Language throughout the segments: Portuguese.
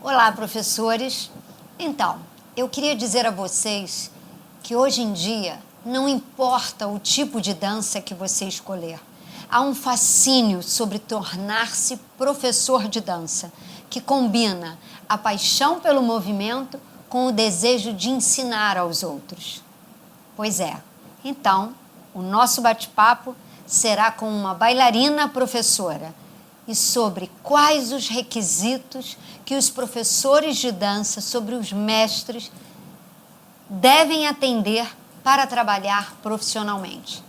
Olá, professores. Então, eu queria dizer a vocês que hoje em dia não importa o tipo de dança que você escolher. Há um fascínio sobre tornar-se professor de dança, que combina a paixão pelo movimento com o desejo de ensinar aos outros. Pois é, então, o nosso bate-papo será com uma bailarina professora e sobre quais os requisitos que os professores de dança, sobre os mestres, devem atender para trabalhar profissionalmente.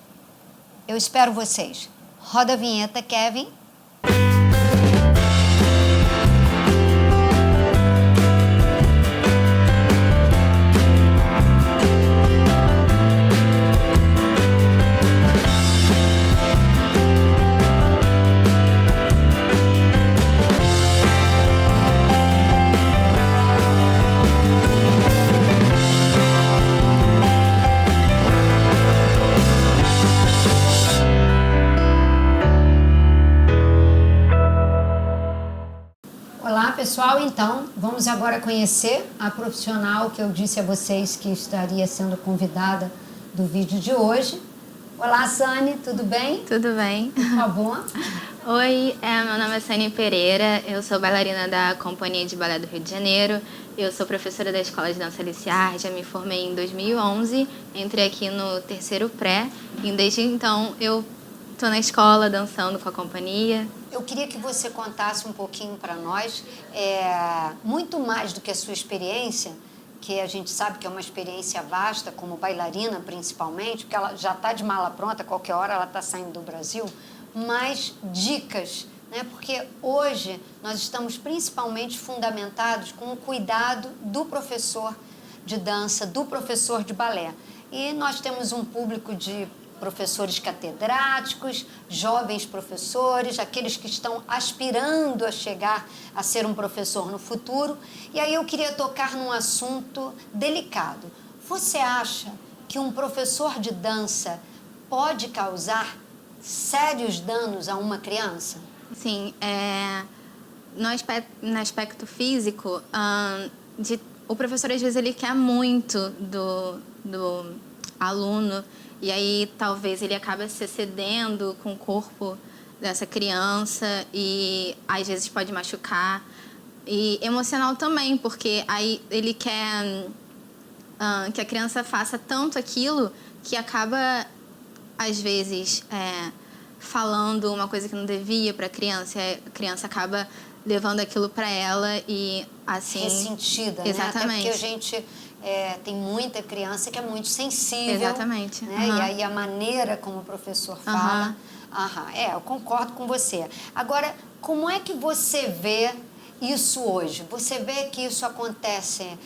Eu espero vocês. Roda a vinheta, Kevin. Olá, pessoal. Então, vamos agora conhecer a profissional que eu disse a vocês que estaria sendo convidada do vídeo de hoje. Olá, Sani, tudo bem? Tudo bem. Por favor. Oi, meu nome é Sani Pereira, eu sou bailarina da Companhia de Balé do Rio de Janeiro, eu sou professora da Escola de Dança Aliciar, já me formei em 2011, entrei aqui no terceiro pré e desde então eu estou na escola dançando com a companhia. Eu queria que você contasse um pouquinho para nós, muito mais do que a sua experiência, que a gente sabe que é uma experiência vasta, como bailarina principalmente, porque ela já está de mala pronta, qualquer hora ela está saindo do Brasil, mas dicas, né? Porque hoje nós estamos principalmente fundamentados com o cuidado do professor de dança, do professor de balé. E nós temos um público de professores catedráticos, jovens professores, aqueles que estão aspirando a chegar a ser um professor no futuro. E aí eu queria tocar num assunto delicado. Você acha que um professor de dança pode causar sérios danos a uma criança? Sim, no aspecto físico, o professor às vezes ele quer muito do aluno e aí talvez ele acaba se excedendo com o corpo dessa criança e às vezes pode machucar. E emocional também, porque aí ele quer que a criança faça tanto aquilo que acaba, às vezes, falando uma coisa que não devia para a criança acaba levando aquilo para ela e assim... Ressentida, exatamente. Né? Até porque a gente tem muita criança que é muito sensível. Exatamente. Né? Uhum. E aí a maneira como o professor fala... eu concordo com você. Agora, como é que você vê isso hoje? Você vê que isso acontece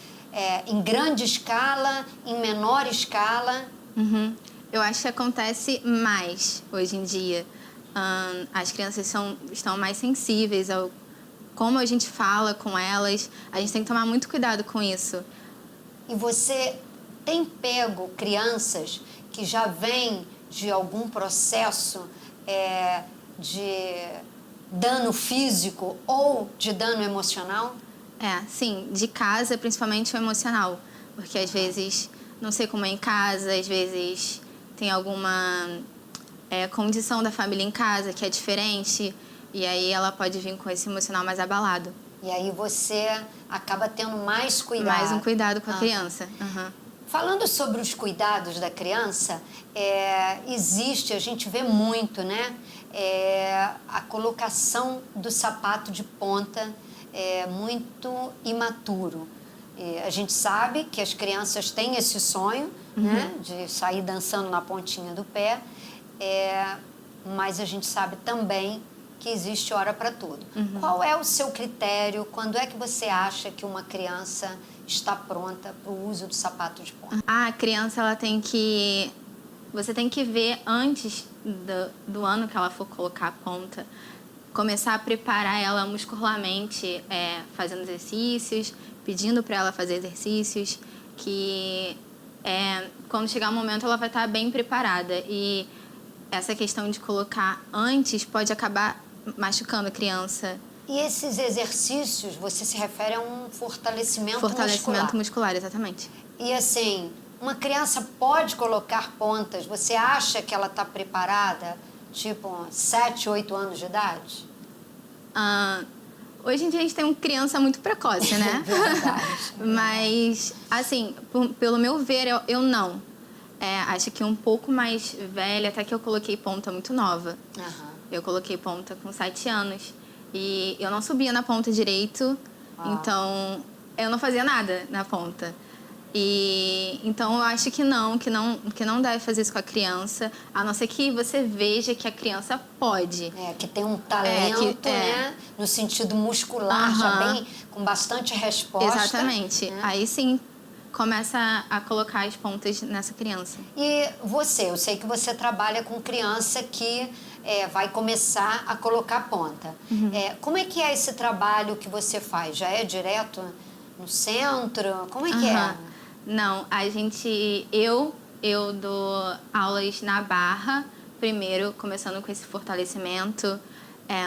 em grande escala, em menor escala? Uhum. Eu acho que acontece mais hoje em dia. As crianças estão mais sensíveis ao como a gente fala com elas. A gente tem que tomar muito cuidado com isso. E você tem pego crianças que já vêm de algum processo de dano físico ou de dano emocional? Sim, de casa, principalmente o emocional. Porque às vezes, não sei como é em casa, às vezes tem alguma condição da família em casa que é diferente, e aí ela pode vir com esse emocional mais abalado. E aí você acaba tendo mais cuidado. Mais um cuidado com a criança. Uhum. Falando sobre os cuidados da criança, existe, a gente vê muito, né? A colocação do sapato de ponta muito imaturo. A gente sabe que as crianças têm esse sonho, né? De sair dançando na pontinha do pé, mas a gente sabe também que existe hora para tudo. Qual é o seu critério? Quando é que você acha que uma criança está pronta para o uso do sapato de ponta? A criança, você tem que ver antes do ano que ela for colocar a ponta, começar a preparar ela muscularmente, fazendo exercícios, pedindo para ela fazer exercícios, que quando chegar o momento ela vai estar bem preparada. E essa questão de colocar antes pode acabar machucando a criança E esses exercícios, você se refere a um Fortalecimento muscular, exatamente. E assim, uma criança pode colocar pontas, você acha que ela está preparada, tipo 7, 8 anos de idade? Hoje em dia a gente tem uma criança muito precoce, né? Verdade. Mas, assim, pelo meu ver, eu não. Acho que um pouco mais velha, até que eu coloquei ponta muito nova. Eu coloquei ponta com 7 anos. E eu não subia na ponta direito, então eu não fazia nada na ponta. E então eu acho que não deve fazer isso com a criança, a não ser que você veja que a criança pode. Que tem um talento, né? No sentido muscular, já bem, com bastante resposta. Exatamente. Né? Aí sim, começa a colocar as pontas nessa criança. E você, eu sei que você trabalha com criança que vai começar a colocar ponta. Como é que é esse trabalho que você faz? Já é direto no centro? Como é que é? Não, eu dou aulas na barra, primeiro começando com esse fortalecimento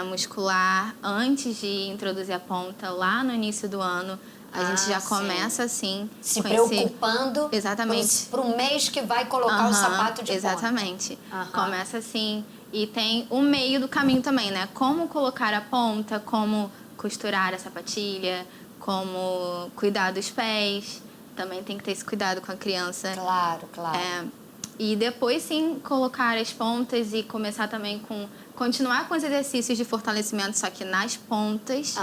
muscular, antes de introduzir a ponta lá no início do ano. A gente já começa assim. Se preocupando exatamente para o mês que vai colocar o sapato de ponta. Exatamente. Começa assim. E tem o meio do caminho também, né? Como colocar a ponta, como costurar a sapatilha, como cuidar dos pés. Também tem que ter esse cuidado com a criança. Claro. E depois, sim, colocar as pontas e começar também continuar com os exercícios de fortalecimento, só que nas pontas.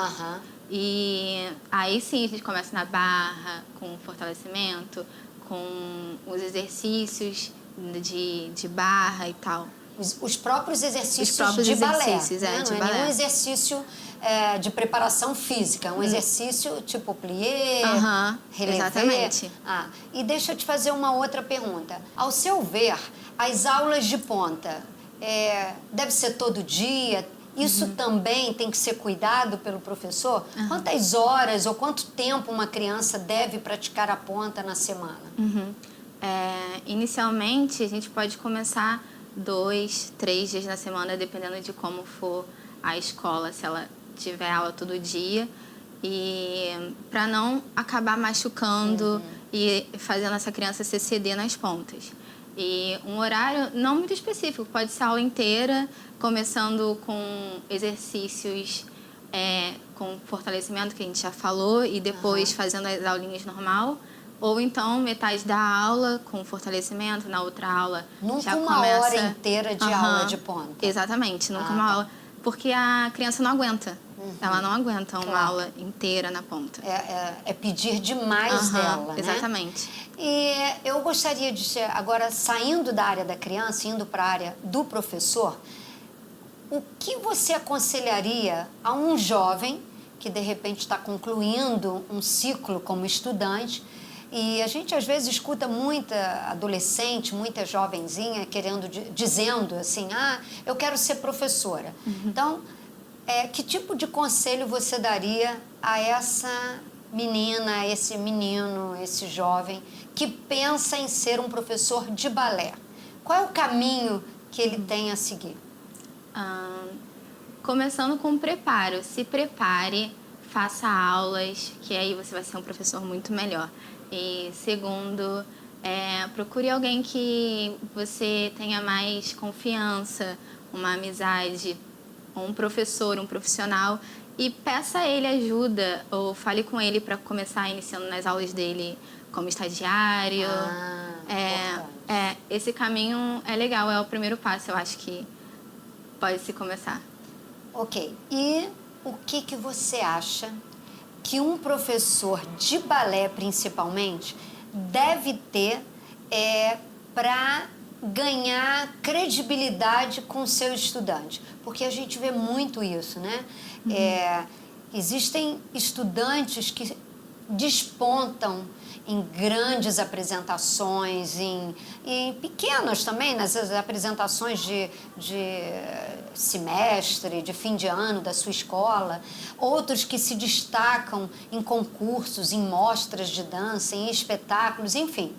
E aí, sim, a gente começa na barra, com fortalecimento, com os exercícios de barra e tal. Os próprios exercícios de balé. Não é nenhum exercício de preparação física, um exercício tipo plié, relevé. Exatamente. E deixa eu te fazer uma outra pergunta. Ao seu ver, as aulas de ponta deve ser todo dia? Isso também tem que ser cuidado pelo professor? Quantas horas ou quanto tempo uma criança deve praticar a ponta na semana? Inicialmente, a gente pode começar 2, 3 dias na semana, dependendo de como for a escola, se ela tiver aula todo dia. E para não acabar machucando e fazendo essa criança se exceder nas pontas. E um horário não muito específico, pode ser a aula inteira, começando com exercícios com fortalecimento, que a gente já falou, e depois fazendo as aulinhas normal. Ou então, metade da aula com fortalecimento, na outra aula nunca já uma começa... hora inteira de aula de ponta. Exatamente, nunca uma aula. Porque a criança não aguenta. Ela não aguenta uma aula inteira na ponta. É pedir demais dela, né? Exatamente. E eu gostaria de, agora, saindo da área da criança, indo para a área do professor, o que você aconselharia a um jovem que, de repente, está concluindo um ciclo como estudante? E a gente, às vezes, escuta muita adolescente, muita jovenzinha dizendo assim, eu quero ser professora. Então, que tipo de conselho você daria a essa menina, a esse menino, esse jovem que pensa em ser um professor de balé? Qual é o caminho que ele tem a seguir? Começando com o preparo. Se prepare, faça aulas, que aí você vai ser um professor muito melhor. E segundo, procure alguém que você tenha mais confiança, uma amizade, um professor, um profissional, e peça a ele ajuda ou fale com ele para começar iniciando nas aulas dele como estagiário. Esse caminho é legal, é o primeiro passo, eu acho que pode se começar. Ok. E o que você acha que um professor de balé, principalmente, deve ter para ganhar credibilidade com o seu estudante? Porque a gente vê muito isso, né? Existem estudantes que despontam em grandes apresentações, em pequenas também, nas apresentações de semestre, de fim de ano da sua escola. Outros que se destacam em concursos, em mostras de dança, em espetáculos, enfim.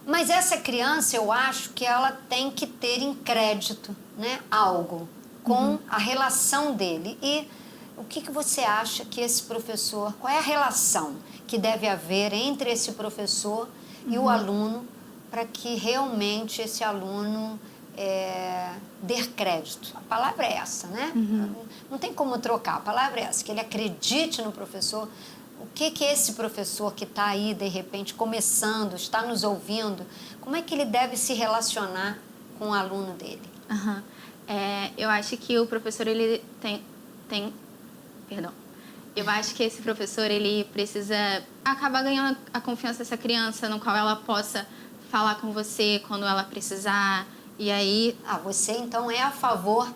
Mas essa criança, eu acho que ela tem que ter em crédito, né, algo com a relação dele. E o que você acha que esse professor, qual é a relação que deve haver entre esse professor e o aluno para que realmente esse aluno dê crédito? A palavra é essa, né? Não tem como trocar, a palavra é essa, que ele acredite no professor. O que esse professor que está aí, de repente, começando, está nos ouvindo, como é que ele deve se relacionar com o aluno dele? Eu acho que o professor, ele Perdão. Eu acho que esse professor, ele precisa acabar ganhando a confiança dessa criança, no qual ela possa falar com você quando ela precisar. E aí... você então é a favor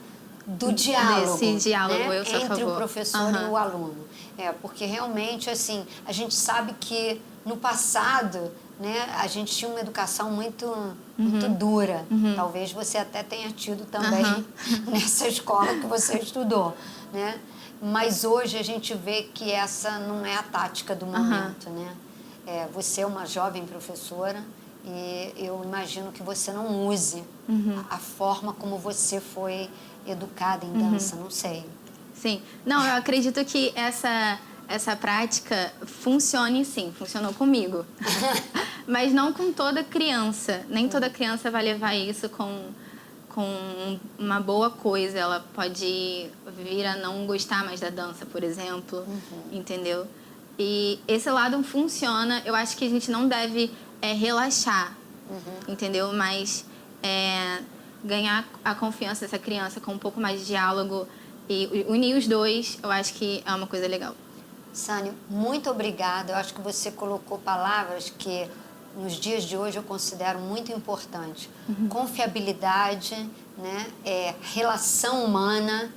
do diálogo, desse diálogo, né? Eu sou a Entre favor. O professor e o aluno. Porque realmente, assim, a gente sabe que no passado, né, a gente tinha uma educação muito dura. Talvez você até tenha tido também nessa escola que você estudou, né? Mas hoje a gente vê que essa não é a tática do momento, né? Você é uma jovem professora e eu imagino que você não use a forma como você foi educada em dança, não sei. Sim. Não, eu acredito que essa prática funcione, sim. Funcionou comigo. Mas não com toda criança. Nem toda criança vai levar isso com uma boa coisa. Ela pode vir a não gostar mais da dança, por exemplo. Entendeu? E esse lado funciona. Eu acho que a gente não deve relaxar, entendeu? Mas ganhar a confiança dessa criança com um pouco mais de diálogo e unir os dois, eu acho que é uma coisa legal. Sânio, muito obrigada. Eu acho que você colocou palavras que nos dias de hoje eu considero muito importante. Confiabilidade, né? Relação humana,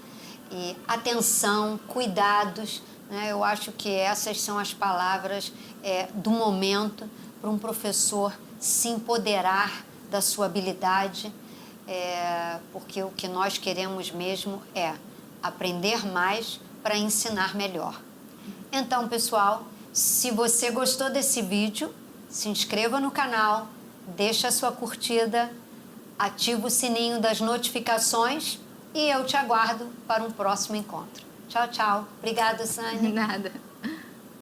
e atenção, cuidados, né? Eu acho que essas são as palavras do momento para um professor se empoderar da sua habilidade, porque o que nós queremos mesmo é aprender mais para ensinar melhor. Então, pessoal, se você gostou desse vídeo, se inscreva no canal, deixa a sua curtida, ativa o sininho das notificações e eu te aguardo para um próximo encontro. Tchau, tchau. Obrigada, Sânia. Nada.